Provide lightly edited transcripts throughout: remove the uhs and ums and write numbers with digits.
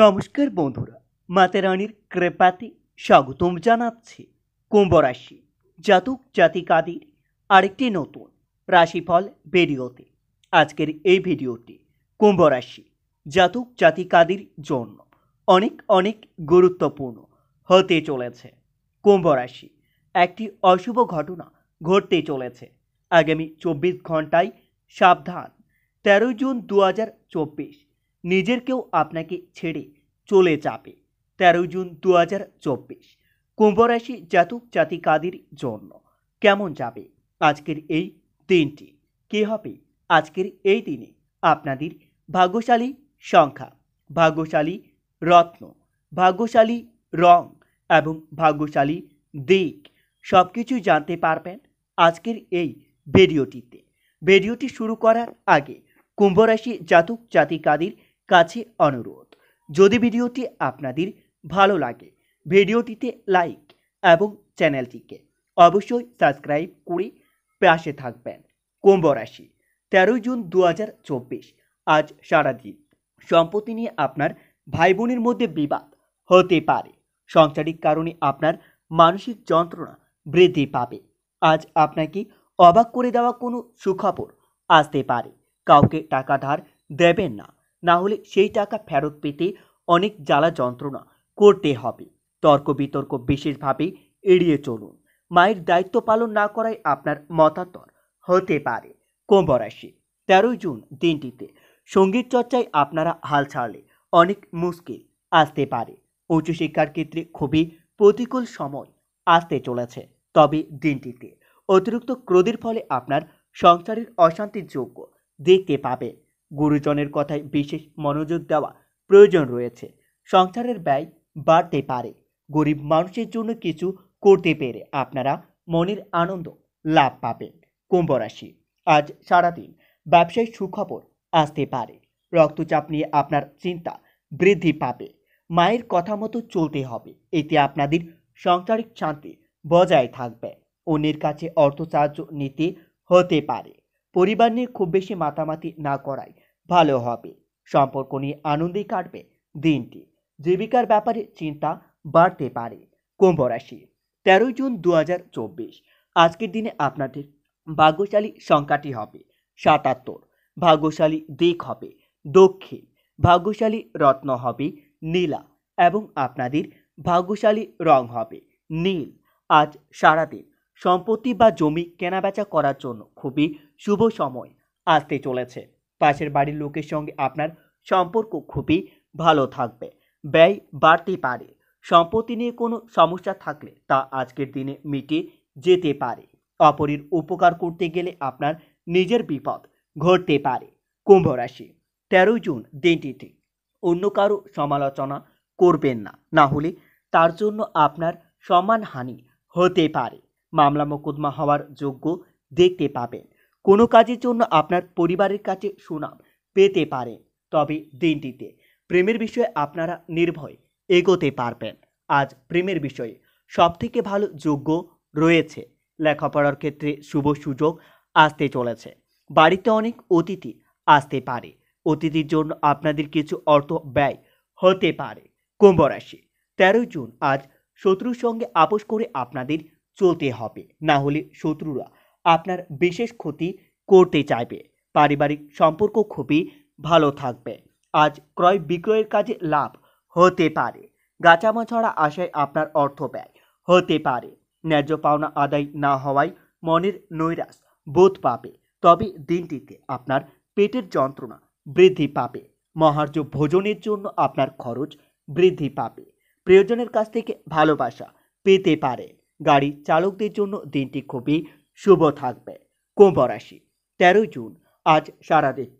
নমস্কার বন্ধুরা, মাতা রানীর কৃপাতে স্বাগতম জানাচ্ছি কুম্ভ রাশি জাতক জাতিকাদের আরেকটি নতুন রাশিফল ভিডিওতে। আজকের এই ভিডিওটি কুম্ভ রাশি জাতক জাতিকাদের জন্য অনেক অনেক গুরুত্বপূর্ণ হতে চলেছে। কুম্ভ রাশি একটি অশুভ ঘটনা ঘটতে চলেছে আগামী 24 ঘন্টায়। সাবধান, 13 জুন 2024 নিজের কেউ আপনাকে ছেড়ে চলে যাবে। 13 জুন 2024 কুম্ভ রাশি জাতক জাতিকাদের জন্য কেমন যাবে আজকের এই দিনটি? কি হবে আজকের এই দিনে আপনাদের ভাগ্যশালী সংখ্যা, ভাগ্যশালী রত্ন, ভাগ্যশালী রং এবং ভাগ্যশালী দিক সব কিছু জানতে পারবেন আজকের এই ভিডিওটিতে। ভিডিওটি শুরু করার আগে কুম্ভ রাশি জাতক জাতিকাদের কাছে অনুরোধ, যদি ভিডিওটি আপনাদের ভালো লাগে ভিডিওটিতে লাইক এবং চ্যানেলটিকে অবশ্যই সাবস্ক্রাইব করে পাশে থাকবেন। কুম্ভ রাশি 13 জুন 2024 আজ সারাদিন সম্পত্তি নিয়ে আপনার ভাই বোনের মধ্যে বিবাদ হতে পারে। সাংসারিক কারণে আপনার মানসিক যন্ত্রণা বৃদ্ধি পাবে। আজ আপনাকে অবাক করে দেওয়া কোনো সুখবর আসতে পারে। কাউকে টাকা ধার দেবেন না, না হলে সেই টাকা ফেরত পেতে অনেক জ্বালা যন্ত্রণা করতে হবে। তর্ক বিতর্ক বিশেষভাবে এড়িয়ে চলুন। মায়ের দায়িত্ব পালন না করায় আপনার মতান্তর হতে পারে। কুম্ভ রাশি 13 জুন দিনটিতে সঙ্গীত চর্চায় আপনারা হাল ছাড়লে অনেক মুশকিল আসতে পারে। উচ্চশিক্ষার ক্ষেত্রে খুবই প্রতিকূল সময় আসতে চলেছে। তবে দিনটিতে অতিরিক্ত ক্রোধের ফলে আপনার সংসারের অশান্তির যোগ্য দেখতে পাবে। গুরুজনের কথায় বিশেষ মনোযোগ দেওয়া প্রয়োজন রয়েছে। সংসারের ব্যয় বাড়তে পারে। গরিব মানুষের জন্য কিছু করতে পেরে আপনারা মনের আনন্দ লাভ পাবেন। কুম্ভ রাশি আজ সারাদিন ব্যবসায় সুখবর আসতে পারে। রক্তচাপ নিয়ে আপনার চিন্তা বৃদ্ধি পাবে। মায়ের কথা মতো চলতে হবে, এতে আপনাদের সাংসারিক শান্তি বজায় থাকবে। অন্যের কাছে অর্থ সাহায্য নিতে হতে পারে। পরিবার নিয়ে খুব বেশি মাতামাতি না করাই ভালো হবে। সম্পর্ক নিয়ে আনন্দে কাটবে দিনটি। জীবিকার ব্যাপারে চিন্তা বাড়তে পারে। কুম্ভ রাশি 13 জুন 2024 আজকের দিনে আপনাদের ভাগ্যশালী সংখ্যাটি হবে 77। ভাগ্যশালী দিক হবে দক্ষিণ। ভাগ্যশালী রত্ন হবে নীলা এবং আপনাদের ভাগ্যশালী রং হবে নীল। আজ সারাদিন সম্পত্তি বা জমি কেনাবেচা করার জন্য খুবই শুভ সময় আসতে চলেছে। পাশের বাড়ির লোকের সঙ্গে আপনার সম্পর্ক খুবই ভালো থাকবে। ব্যয় বাড়তে পারে। সম্পত্তি নিয়ে কোনো সমস্যা থাকলে তা আজকের দিনে মিটে যেতে পারে। অপরের উপকার করতে গেলে আপনার নিজের বিপদ ঘটতে পারে। কুম্ভ রাশি 13 জুন দিনটিতে অন্য কারো সমালোচনা করবেন না, না হলে তার জন্য আপনার সম্মানহানি হতে পারে। মামলা মোকদ্দমা হওয়ার যোগ্য দেখতে পাবেন। কোনো কাজের জন্য আপনার পরিবারের কাছে সুনাম পেতে পারেন। তবে দিনটিতে প্রেমের বিষয়ে আপনারা নির্ভয় এগোতে পারবেন। আজ প্রেমের বিষয়ে সবথেকে ভালো যোগ্য রয়েছে। লেখাপড়ার ক্ষেত্রে শুভ সুযোগ আসতে চলেছে। বাড়িতে অনেক অতিথি আসতে পারে। অতিথির জন্য আপনাদের কিছু অর্থ ব্যয় হতে পারে। কুম্ভ রাশি 13 জুন আজ শত্রুর সঙ্গে আপোষ করে আপনাদের চলতে হবে, না হলে শত্রুরা আপনার বিশেষ ক্ষতি করতে চাইবে। পারিবারিক সম্পর্ক খুবই ভালো থাকবে। আজ ক্রয় বিক্রয়ের কাজে লাভ হতে পারে। গাছামা ছড়া আশায় আপনার অর্থ ব্যয় হতে পারে। ন্যায্য পাওনা আদায় না হওয়ায় মনের নৈরাশ বোধ পাবে। তবে দিনটিতে আপনার পেটের যন্ত্রণা বৃদ্ধি পাবে। মহার্ঘ ভোজনের জন্য আপনার খরচ বৃদ্ধি পাবে। প্রিয়জনের কাছ থেকে ভালোবাসা পেতে পারে। গাড়ি চালকদের জন্য দিনটি খুবই শুভ থাকবে। কুম্ভ রাশি 13 জুন আজ সারাদিন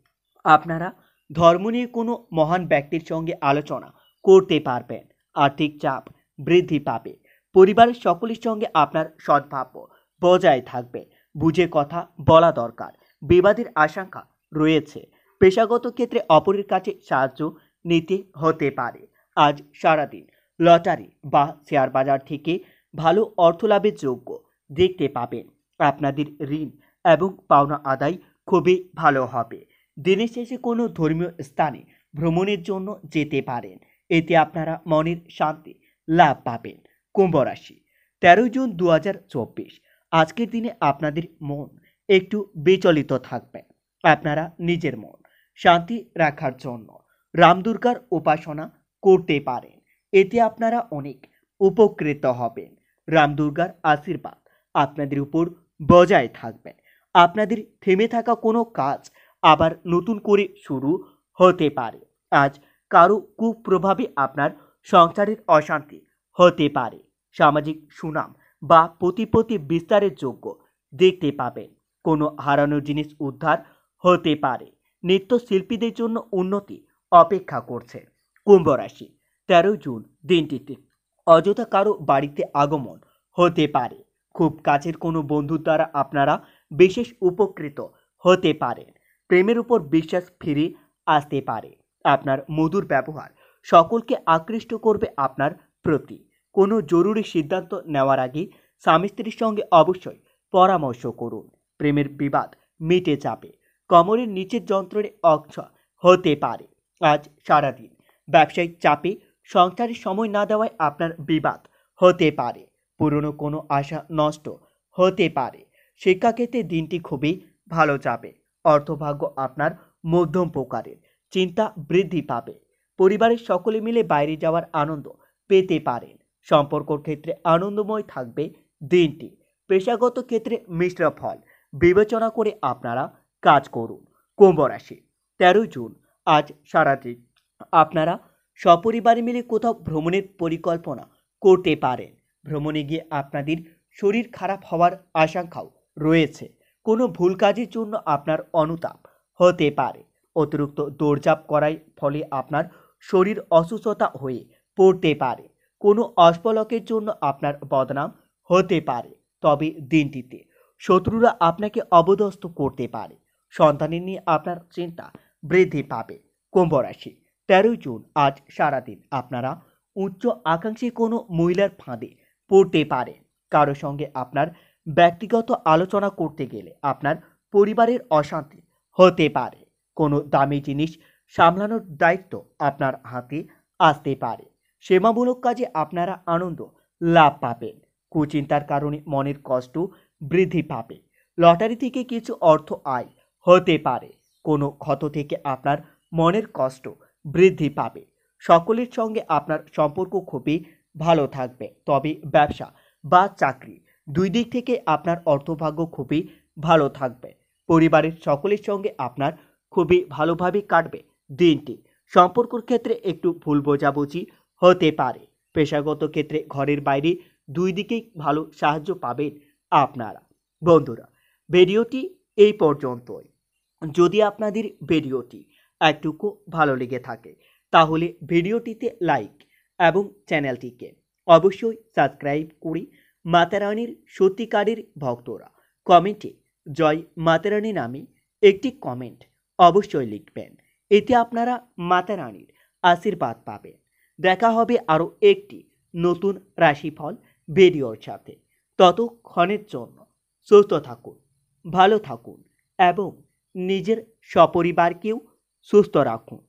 আপনারা ধর্ম নিয়ে কোনো মহান ব্যক্তির সঙ্গে আলোচনা করতে পারবেন। আর্থিক চাপ বৃদ্ধি পাবে। পরিবারের সকলের সঙ্গে আপনার সদ্ভাব বজায় থাকবে। বুঝে কথা বলা দরকার। বিবাদের আশঙ্কা রয়েছে। পেশাগত ক্ষেত্রে অপরের কাছে সাহায্য নিতে হতে পারে। আজ সারাদিন লটারি বা শেয়ার বাজার থেকে ভালো অর্থ লাভের যোগ্য দেখতে পাবেন। আপনাদের ঋণ এবং পাওনা আদায় খুবই ভালো হবে। দিনের শেষে কোনো ধর্মীয় স্থানে ভ্রমণের জন্য যেতে পারেন। এতে আপনারা মনের শান্তি লাভ পাবেন। কুম্ভ রাশি, 13 জুন 2024। আজকের দিনে আপনাদের মন একটু বিচলিত থাকবে। আপনারা নিজের মন শান্তি রাখার জন্য রাম দুর্গার উপাসনা করতে পারেন। এতে আপনারা অনেক উপকৃত হবেন। রাম দুর্গার আশীর্বাদ আপনাদের উপর বজায় থাকবে। আপনাদের থেমে থাকা কোনো কাজ আবার নতুন করে শুরু হতে পারে। আজ কারো কুপ্রভাবে আপনার সংসারের অশান্তি হতে পারে। সামাজিক সুনাম বা প্রতিপত্তি বিস্তারের যোগ্য দেখতে পাবেন। কোনো হারানো জিনিস উদ্ধার হতে পারে। নৃত্যশিল্পীদের জন্য উন্নতি অপেক্ষা করছে। কুম্ভ রাশি, 13 জুন দিনটিতে অযথা কারো বাড়িতে আগমন হতে পারে। খুব কাছের কোনো বন্ধুর দ্বারা আপনারা বিশেষ উপকৃত হতে পারেন। প্রেমের উপর বিশ্বাস ফিরে আসতে পারে। আপনার মধুর ব্যবহার সকলকে আকৃষ্ট করবে আপনার প্রতি। কোনো জরুরি সিদ্ধান্ত নেওয়ার আগে স্বামী স্ত্রীর সঙ্গে অবশ্যই পরামর্শ করুন। প্রেমের বিবাদ মিটে যাবে। কোমরের নিচের যন্ত্রণে অক্ষয় হতে পারে। আজ সারাদিন ব্যবসায়িক চাপে সংসারে সময় না দেওয়ায় আপনার বিবাদ হতে পারে। পুরনো কোনো আশা নষ্ট হতে পারে। শিক্ষাক্ষেত্রে দিনটি খুবই ভালো যাবে। অর্থভাগ্য আপনার মধ্যম প্রকারের। চিন্তা বৃদ্ধি পাবে। পরিবারের সকলে মিলে বাইরে যাওয়ার আনন্দ পেতে পারেন। সম্পর্কর ক্ষেত্রে আনন্দময় থাকবে দিনটি। পেশাগত ক্ষেত্রে মিশ্র ফল বিবেচনা করে আপনারা কাজ করুন। কুম্ভ রাশি, 13 জুন আজ সারাদিন আপনারা সপরিবারে মিলে কোথাও ভ্রমণের পরিকল্পনা করতে পারেন। ভ্রমণে গিয়ে আপনাদের শরীর খারাপ হওয়ার আশঙ্কাও রয়েছে। কোনো ভুল কাজের জন্য আপনার অনুতাপ হতে পারে। অতিরিক্ত দৌড়ঝাঁপ করার ফলে আপনার শরীর অসুস্থতা হয়ে পড়তে পারে। কোনো অস্পলকের জন্য আপনার বদনাম হতে পারে। তবে দিনটিতে শত্রুরা আপনাকে অবদস্ত করতে পারে। সন্তানের নিয়ে আপনার চিন্তা বৃদ্ধি পাবে। কুম্ভ রাশি, 13 জুন আজ সারাদিন আপনারা উচ্চ আকাঙ্ক্ষী কোনো মহিলার ফাঁদে পড়তে পারেন। কারো সঙ্গে আপনার ব্যক্তিগত আলোচনা করতে গেলে আপনার পরিবারের অশান্তি হতে পারে। কোনো দামি জিনিস সামলানোর দায়িত্ব আপনার হাতে আসতে পারে। সেবামূলক কাজে আপনারা আনন্দ লাভ পাবেন। কুচিন্তার কারণে মনের কষ্ট বৃদ্ধি পাবে। লটারি থেকে কিছু অর্থ আয় হতে পারে। কোনো ক্ষত থেকে আপনার মনের কষ্ট বৃদ্ধি পাবে। সকলের সঙ্গে আপনার সম্পর্ক খুবই ভালো থাকবে। তবে ব্যবসা বা চাকরি দুই দিক থেকে আপনার অর্থভাগ্য খুবই ভালো থাকবে। পরিবারের সকলের সঙ্গে আপনার খুবই ভালোভাবে কাটবে দিনটি। সম্পর্কর ক্ষেত্রে একটু ভুল বোঝাবুঝি হতে পারে। পেশাগত ক্ষেত্রে ঘরের বাইরে দুই দিকেই ভালো সাহায্য পাবেন আপনারা। বন্ধুরা, ভিডিওটি এই পর্যন্তই। যদি আপনাদের ভিডিওটি একটুকু ভালো লেগে থাকে তাহলে ভিডিওটিতে লাইক এবং চ্যানেলটিকে অবশ্যই সাবস্ক্রাইব করে মাতারানীর সত্যিকারের ভক্তরা কমেন্টে জয় মাতারানী নামে একটি কমেন্ট অবশ্যই লিখবেন। এতে আপনারা মাতারানীর আশীর্বাদ পাবেন। দেখা হবে আরও একটি নতুন রাশিফল ভিডিওর সাথে। ততক্ষণের জন্য সুস্থ থাকুন, ভালো থাকুন এবং নিজের সপরিবারকেও সুস্থ রাখুন।